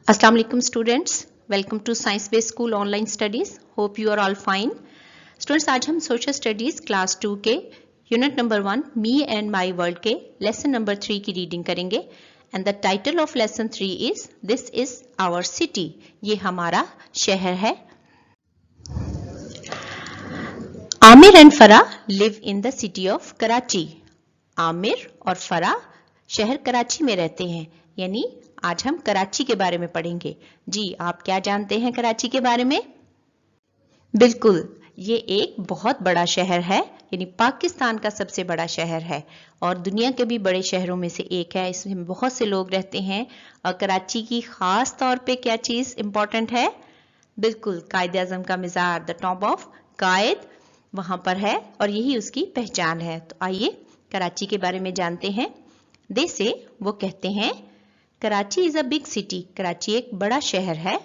Assalamu alaikum students, welcome to Science Based School Online Studies. Hope you are all fine. Students, आज हम social studies class 2 के unit number 1 me and my world के lesson number 3 की reading करेंगे and the title of lesson 3 is this is our city. ये हमारा शहर है. Aamir and Farah live in the city of Karachi. Aamir और फरा शहर कराची में रहते हैं, यानी आज हम कराची के बारे में पढ़ेंगे. जी, आप क्या जानते हैं कराची के बारे में? बिल्कुल, ये एक बहुत बड़ा शहर है, यानी पाकिस्तान का सबसे बड़ा शहर है और दुनिया के भी बड़े शहरों में से एक है. इसमें बहुत से लोग रहते हैं और कराची की खास तौर पे क्या चीज इंपॉर्टेंट है? बिल्कुल, कायद आजम का मज़ार, द टॉम्ब ऑफ कायद, वहां पर है और यही उसकी पहचान है. तो आइए कराची के बारे में जानते हैं. दे से वो कहते हैं Karachi is a big city. Karachi एक बड़ा शहर है.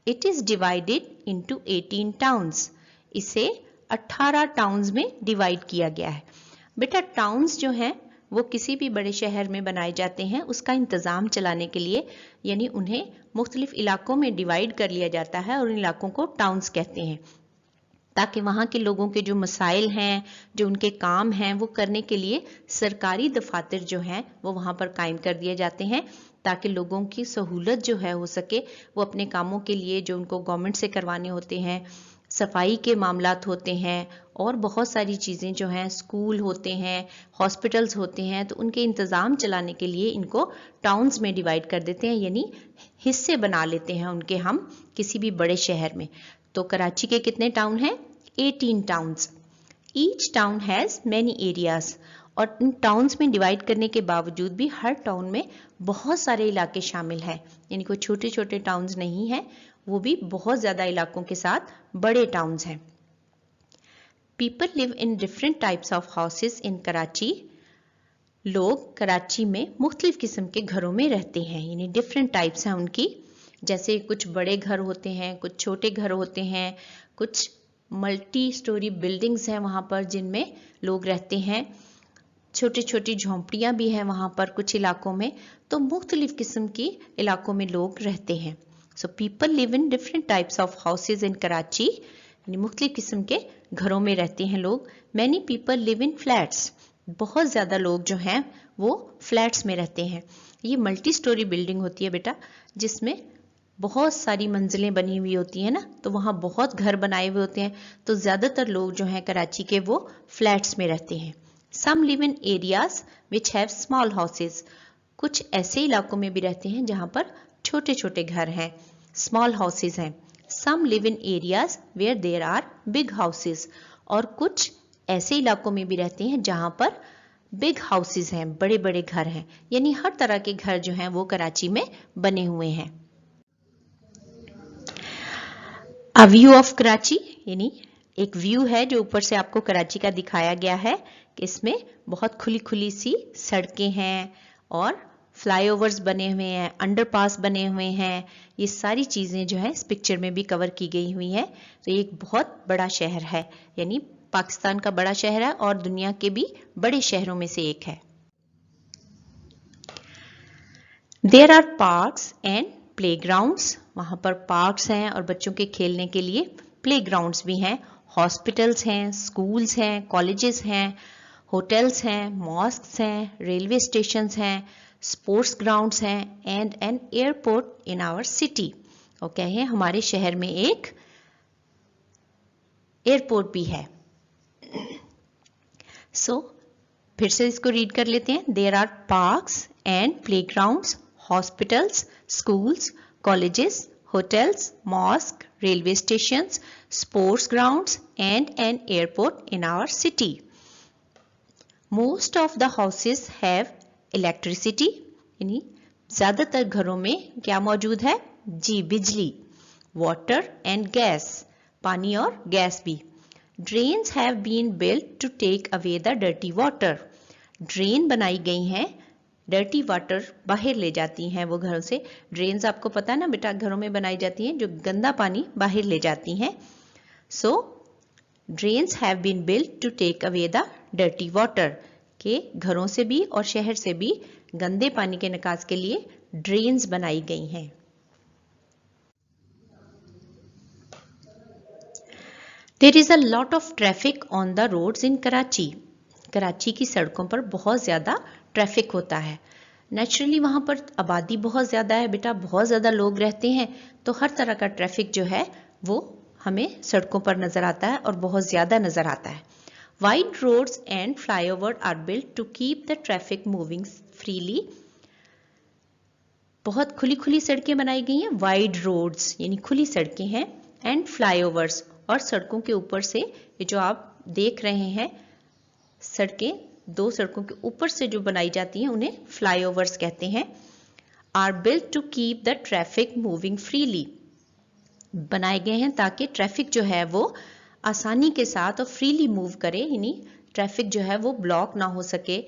It is divided into 18 towns. इसे 18 टाउन्स में डिवाइड किया गया है. बेटा, टाउन्स जो हैं वो किसी भी बड़े शहर में बनाए जाते हैं उसका इंतज़ाम चलाने के लिए, यानी उन्हें मुख्तलिफ इलाकों में डिवाइड कर लिया जाता है और उन इलाकों को टाउन्स कहते हैं, ताकि वहाँ के लोगों के जो मसाइल हैं, जो उनके काम हैं, वो करने के लिए सरकारी दफातर जो हैं वो वहाँ पर कायम कर दिए जाते हैं, ताकि लोगों की सहूलत जो है हो सके. वो अपने कामों के लिए जो उनको गवर्नमेंट से करवाने होते हैं, सफाई के मामलात होते हैं और बहुत सारी चीज़ें जो हैं, स्कूल होते हैं, हॉस्पिटल्स होते हैं, तो उनके इंतज़ाम चलाने के लिए इनको टाउन्स में डिवाइड कर देते हैं, यानी हिस्से बना लेते हैं उनके हम किसी भी बड़े शहर में. तो कराची के कितने टाउन हैं? 18 towns. Each town has many areas. और इन टाउन्स में डिवाइड करने के बावजूद भी हर टाउन में बहुत सारे इलाके शामिल हैं, यानी कोई छोटे छोटे टाउन्स नहीं हैं, वो भी बहुत ज़्यादा इलाकों के साथ बड़े टाउन्स हैं. People live in different types of houses इन कराची. लोग कराची में मुख्तलिफ किस्म के घरों में रहते हैं, यानी डिफरेंट टाइप्स हैं उनकी. जैसे कुछ बड़े घर होते हैं, कुछ छोटे घर होते हैं, कुछ मल्टी स्टोरी बिल्डिंग्स हैं वहाँ पर जिनमें लोग रहते हैं, छोटी छोटी झोंपड़ियाँ भी हैं वहाँ पर कुछ इलाकों में. तो मुख्तलिफ किस्म की इलाकों में लोग रहते हैं. So people live in different types of houses in Karachi, यानी मुख्तलिफ किस्म के घरों में रहते हैं लोग. Many people live in flats. बहुत ज़्यादा लोग जो हैं वो फ्लैट्स में रहते हैं. ये मल्टी स्टोरी बिल्डिंग होती है बेटा, जिसमें बहुत सारी मंजिलें बनी हुई होती हैं ना, तो वहाँ बहुत घर बनाए हुए होते हैं. तो ज़्यादातर लोग जो हैं कराची के वो फ्लैट्स में रहते हैं. Some live in areas which have small houses. कुछ ऐसे इलाकों में भी रहते हैं जहाँ पर छोटे छोटे घर हैं, स्मॉल हाउसेज हैं. Some live in areas where there are big houses. और कुछ ऐसे इलाकों में भी रहते हैं जहाँ पर बिग हाउसेज हैं, बड़े बड़े घर हैं, यानी हर तरह के घर जो हैं वो कराची में बने हुए हैं. अ व्यू ऑफ कराची, यानी एक व्यू है जो ऊपर से आपको कराची का दिखाया गया है कि इसमें बहुत खुली खुली सी सड़कें हैं और फ्लाईओवर्स बने हुए हैं, अंडरपास बने हुए हैं. ये सारी चीज़ें जो है इस पिक्चर में भी कवर की गई हुई हैं. तो ये एक बहुत बड़ा शहर है, यानी पाकिस्तान का बड़ा शहर है और दुनिया के भी बड़े शहरों में से एक है. There are parks and playgrounds. वहाँ पर पार्क्स हैं और बच्चों के खेलने के लिए प्लेग्राउंड्स भी हैं. हॉस्पिटल्स हैं, स्कूल्स हैं, कॉलेजेस हैं, होटल्स हैं, मॉस्क्स हैं, रेलवे स्टेशंस हैं, स्पोर्ट्स ग्राउंड्स हैं and an airport in our city. और क्या है, हमारे शहर में एक एयरपोर्ट भी है. सो फिर से इसको रीड कर लेते हैं. There are parks and playgrounds, hospitals, schools, colleges, hotels, mosque, railway stations, sports grounds and an airport in our city. Most of the houses have electricity. यानी ज़्यादातर घरों में क्या मौजूद है? जी, बिजली. Water and gas, पानी और गैस भी. Drains have been built to take away the dirty water. Drain बनाई गई हैं, डर्टी वाटर बाहर ले जाती हैं वो घरों से. ड्रेन्स आपको पता है ना बेटा, घरों में बनाई जाती हैं जो गंदा पानी बाहर ले जाती हैं. So drains have been built to take away the dirty water. के घरों से भी और शहर से भी गंदे पानी के निकास के लिए ड्रेन्स बनाई गई हैं. There is a lot of traffic on the roads in Karachi. Karachi की सड़कों पर बहुत ज़्यादा ट्रैफिक होता है। नेचुरली वहाँ पर आबादी बहुत ज़्यादा है बेटा, बहुत ज़्यादा लोग रहते हैं, तो हर तरह का ट्रैफिक जो है वो हमें सड़कों पर नज़र आता है और बहुत ज़्यादा नज़र आता है। Wide roads and flyover are built to keep the traffic moving freely. बहुत खुली खुली सड़कें बनाई गई हैं, वाइड रोड्स यानी खुली सड़कें हैं, एंड फ्लाईओवर्स, और सड़कों के ऊपर से ये जो आप देख रहे हैं सड़कें, दो सड़कों के ऊपर से जो बनाई जाती हैं उन्हें फ्लाईओवर्स कहते हैं। Are built to keep the traffic moving freely, बनाए गए हैं ताकि ट्रैफिक जो है वो आसानी के साथ और फ्रीली मूव करे, यानी ट्रैफिक जो है वो ब्लॉक ना हो सके।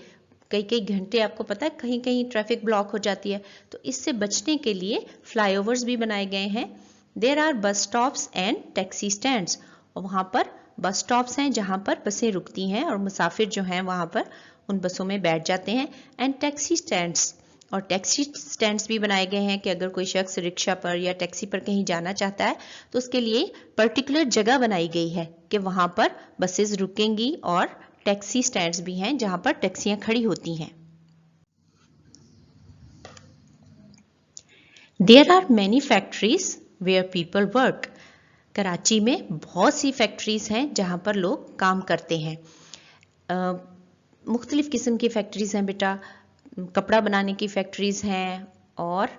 कई कई घंटे आपको पता है कहीं कहीं ट्रैफिक ब्लॉक हो जाती है, तो इससे बचने के लिए फ्लाईओवर्स भी बनाए गए हैं। There are bus stops and taxi stands, और वहां पर बस स्टॉप्स हैं जहां पर बसें रुकती हैं और मुसाफिर जो हैं वहां पर उन बसों में बैठ जाते हैं। एंड टैक्सी स्टैंड्स, और टैक्सी स्टैंड्स भी बनाए गए हैं कि अगर कोई शख्स रिक्शा पर या टैक्सी पर कहीं जाना चाहता है तो उसके लिए पर्टिकुलर जगह बनाई गई है कि वहां पर बसेस रुकेंगी, और टैक्सी स्टैंड्स भी हैं जहां पर टैक्सियां खड़ी होती हैं। There are many factories where people work. Karachi में बहुत सी फैक्ट्रीज हैं जहां पर लोग काम करते हैं। मुख्तलिफ किस्म की फैक्ट्रीज हैं बेटा, कपड़ा बनाने की फैक्ट्रीज हैं और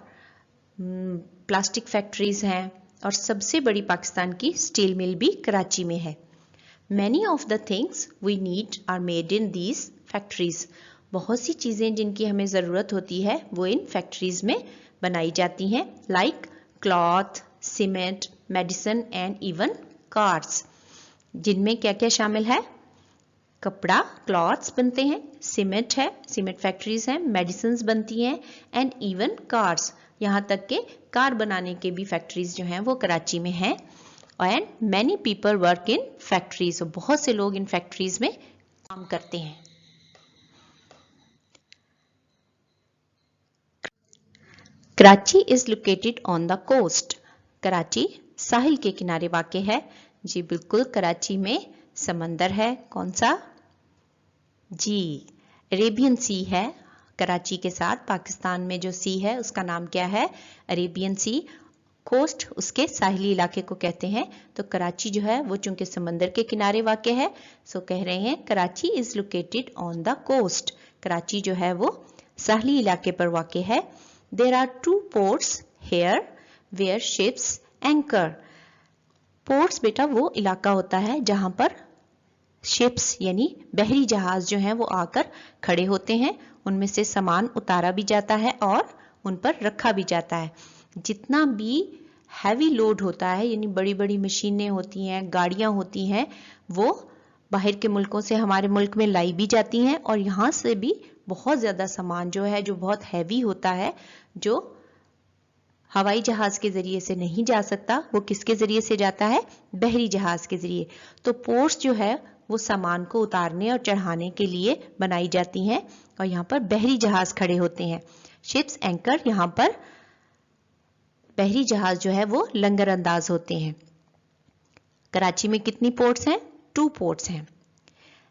प्लास्टिक फैक्ट्रीज हैं, और सबसे बड़ी पाकिस्तान की स्टील मिल भी कराची में है। Many of the things we need are made in these factories. बहुत सी चीज़ें जिनकी हमें ज़रूरत होती है वो इन फैक्ट्रीज में बनाई जाती हैं, like cloth, cement, medicine and even cars. जिनमें क्या क्या शामिल है? कपड़ा, क्लॉथ्स बनते हैं, सीमेंट है, सीमेंट फैक्ट्रीज हैं, मेडिसिन बनती हैं, एंड इवन कार्स, यहाँ तक के कार बनाने के भी फैक्ट्रीज जो हैं वो कराची में हैं। And many people work in factories, बहुत से लोग इन फैक्ट्रीज में काम करते हैं। Karachi is located on the coast. Karachi साहिल के किनारे वाक़ है। जी बिल्कुल, कराची में समंदर है, कौन सा? जी अरेबियन सी है। कराची के साथ पाकिस्तान में जो सी है उसका नाम क्या है? अरेबियन सी। कोस्ट उसके साहिली इलाके को कहते हैं। तो कराची जो है वो चूंकि समंदर के किनारे वाक़ है, सो कह रहे हैं Karachi is located on the coast. Karachi जो है वो साहिली इलाके पर वाक़ है। There are 2 ports here where ships anchor. Ports बेटा वो इलाका होता है जहां पर शिप्स यानी बहरी जहाज जो हैं वो आकर खड़े होते हैं, उनमें से सामान उतारा भी जाता है और उन पर रखा भी जाता है। जितना भी हैवी लोड होता है, यानी बड़ी बड़ी मशीनें होती हैं, गाड़ियां होती हैं, वो बाहर के मुल्कों से हमारे मुल्क में लाई भी जाती हैं, और यहाँ से भी बहुत ज़्यादा सामान जो है जो बहुत हैवी होता है, जो हवाई जहाज के जरिए से नहीं जा सकता, वो किसके जरिए से जाता है? बहरी जहाज के जरिए। तो पोर्ट्स जो है वो सामान को उतारने और चढ़ाने के लिए बनाई जाती हैं, और यहाँ पर बहरी जहाज खड़े होते हैं। शिप्स एंकर, यहाँ पर बहरी जहाज जो है वो लंगर अंदाज होते हैं। कराची में कितनी पोर्ट्स हैं? 2 पोर्ट्स हैं।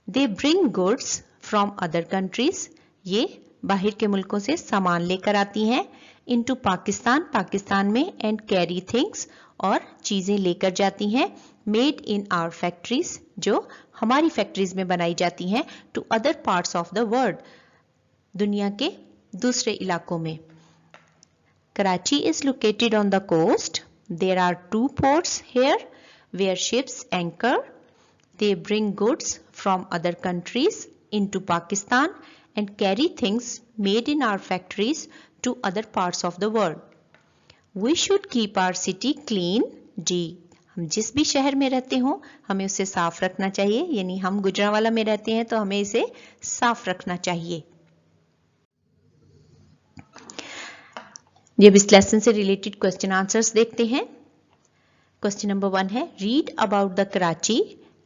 They bring goods from other countries, ये बाहर के मुल्कों से सामान लेकर आती हैं, इनटू पाकिस्तान, पाकिस्तान में, एंड कैरी थिंग्स, और चीजें लेकर जाती हैं, मेड इन आवर फैक्ट्रीज, जो हमारी फैक्ट्रीज में बनाई जाती हैं, to other parts of the world, दुनिया के दूसरे इलाकों में। Karachi is located on the coast. There are 2 ports here where ships anchor. They bring goods from other countries into Pakistan and carry things made in our factories to other parts of the world. We should keep our city clean. जी, हम जिस भी शहर में रहते हो हमें उसे साफ रखना चाहिए, यानी हम गुजरांवाला में रहते हैं तो हमें इसे साफ रखना चाहिए। जब इस लेसन से रिलेटेड क्वेश्चन आंसर्स देखते हैं। क्वेश्चन नंबर 1 है, read about the Karachi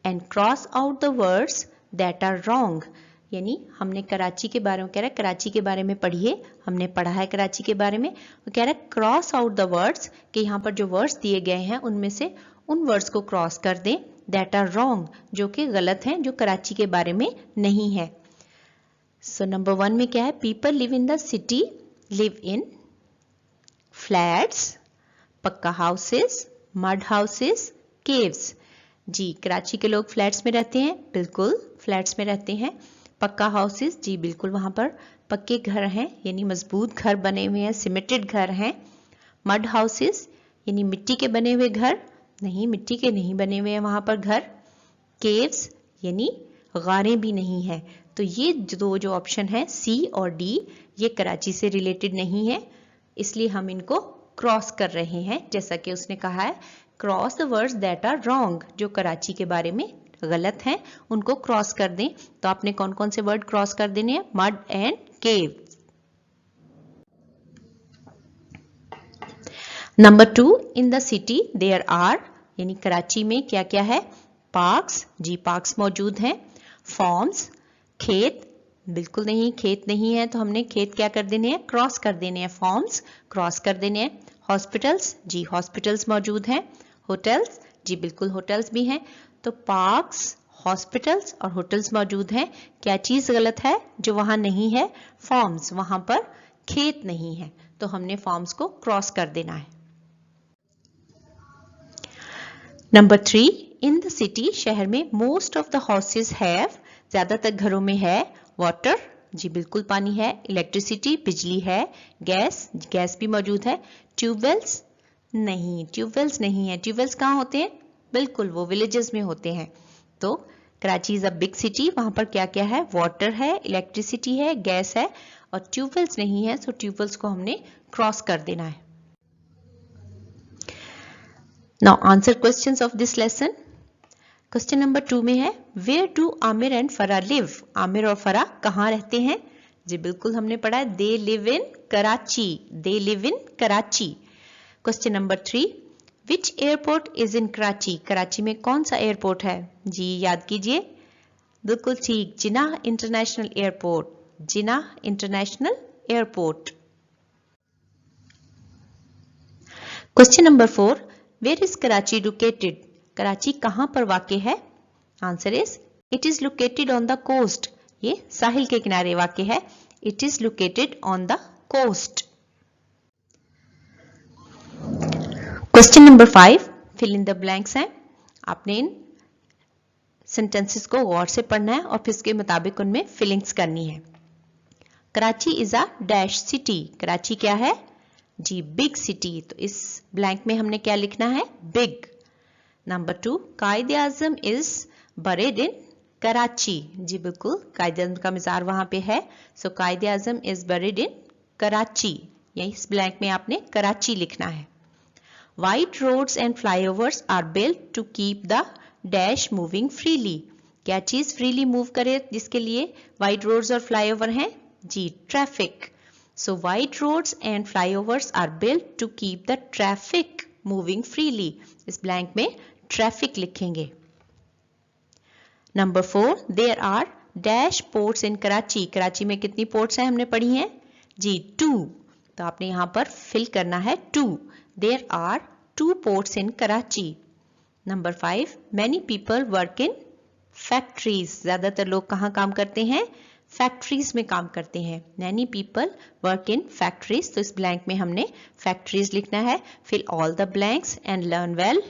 and cross out the words that are wrong. यानी हमने कराची के बारे में, कह रहा है कराची के बारे में पढ़िए, हमने पढ़ा है कराची के बारे में, वो कह रहा है क्रॉस आउट द वर्ड्स, कि यहाँ पर जो वर्ड्स दिए गए हैं उनमें से उन वर्ड्स को क्रॉस कर दें दैट आर रॉन्ग, जो कि गलत हैं, जो कराची के बारे में नहीं है। सो नंबर 1 में क्या है? People live in the city live in flats, पक्का हाउसेस, मड हाउसेस, केव्स। जी, कराची के लोग फ्लैट्स में रहते हैं, बिल्कुल फ्लैट्स में रहते हैं। पक्का हाउसेस, जी बिल्कुल वहां पर पक्के घर हैं, यानी मजबूत घर बने हुए हैं, सिमेंटेड घर हैं। मड हाउसेस यानी मिट्टी के बने हुए घर, नहीं मिट्टी के नहीं बने हुए हैं वहां पर घर। केव्स यानी गारें भी नहीं है। तो ये जो ऑप्शन है सी और डी, ये कराची से रिलेटेड नहीं है, इसलिए हम इनको क्रॉस कर रहे हैं। जैसा कि उसने कहा है, cross the words that are wrong, जो कराची के बारे में गलत हैं उनको क्रॉस कर दें। तो आपने कौन कौन से वर्ड क्रॉस कर देने हैं? Mud and cave. Number 2, in the city there are, यानी कराची में क्या क्या है? पार्क्स, जी पार्क्स मौजूद हैं। फॉर्म्स, खेत, बिल्कुल नहीं खेत नहीं है, तो हमने खेत क्या कर देने हैं? क्रॉस कर देने हैं, फॉर्म्स क्रॉस कर देने हैं। हॉस्पिटल्स, जी हॉस्पिटल्स मौजूद हैं। होटल्स, जी बिल्कुल होटल्स भी हैं। तो पार्क्स, हॉस्पिटल्स और होटल्स मौजूद हैं। क्या चीज गलत है जो वहां नहीं है? फॉर्म्स, वहां पर खेत नहीं है, तो हमने फॉर्म्स को क्रॉस कर देना है। नंबर 3, इन द सिटी, शहर में most of the houses have, ज्यादातर घरों में है वाटर, जी बिल्कुल पानी है। इलेक्ट्रिसिटी, बिजली है। गैस, गैस भी मौजूद है। ट्यूबवेल्स, नहीं ट्यूबवेल्स नहीं है। ट्यूबवेल्स कहाँ होते हैं? बिल्कुल वो विलेजेस में होते हैं। तो Karachi is a big city, वहां पर क्या क्या है? वाटर है, इलेक्ट्रिसिटी है, गैस है और ट्यूबवेल्स नहीं है। सो ट्यूबवेल्स को हमने क्रॉस कर देना है। Now answer questions of this lesson. Question number 2 में है, where do Aamir and Farah live, Aamir और फरा कहाँ रहते हैं? जी बिल्कुल हमने पढ़ा है, they live in Karachi, they live in Karachi. Question number 3, which airport is in Karachi, Karachi में कौन सा एयरपोर्ट है? जी याद कीजिए, बिल्कुल ठीक, Jinnah international airport, Jinnah international airport. Question number 4, where is Karachi located, Karachi कहां पर वाक़ है? Answer is, it is located on the coast, ये साहिल के किनारे वाक़ है। It is located on the coast. Question number 5, fill in the blanks हैं। आपने इन सेंटेंसेस को गौर से पढ़ना है और फिर इसके मुताबिक उनमें फिलिंग्स करनी है। Karachi is a dash city, Karachi क्या है? जी बिग सिटी, तो इस ब्लैंक में हमने क्या लिखना है? बिग। नंबर 2, कायदे Azam is buried in Karachi, जी बिल्कुल कायदे आजम का मज़ार वहां पे है। So Quaid-e Azam is buried in Karachi, यही इस ब्लैंक में आपने कराची लिखना है। Wide roads and flyovers are built to keep the dash moving freely, क्या चीज फ्रीली मूव करे जिसके लिए वाइड रोड्स और फ्लाईओवर हैं? जी traffic. So wide roads and flyovers are built to keep the traffic moving freely, इस blank में ट्रैफिक लिखेंगे। Number 4, there are dash ports in Karachi, Karachi में कितनी पोर्ट्स हैं हमने पढ़ी हैं? जी 2, तो आपने यहां पर फिल करना है 2, there are 2 ports in Karachi. Number 5, many people work in factories, ज्यादातर लोग कहां काम करते हैं? फैक्ट्रीज में काम करते हैं। Many people work in factories, तो इस ब्लैंक में हमने फैक्ट्रीज लिखना है। Fill all the blanks and learn well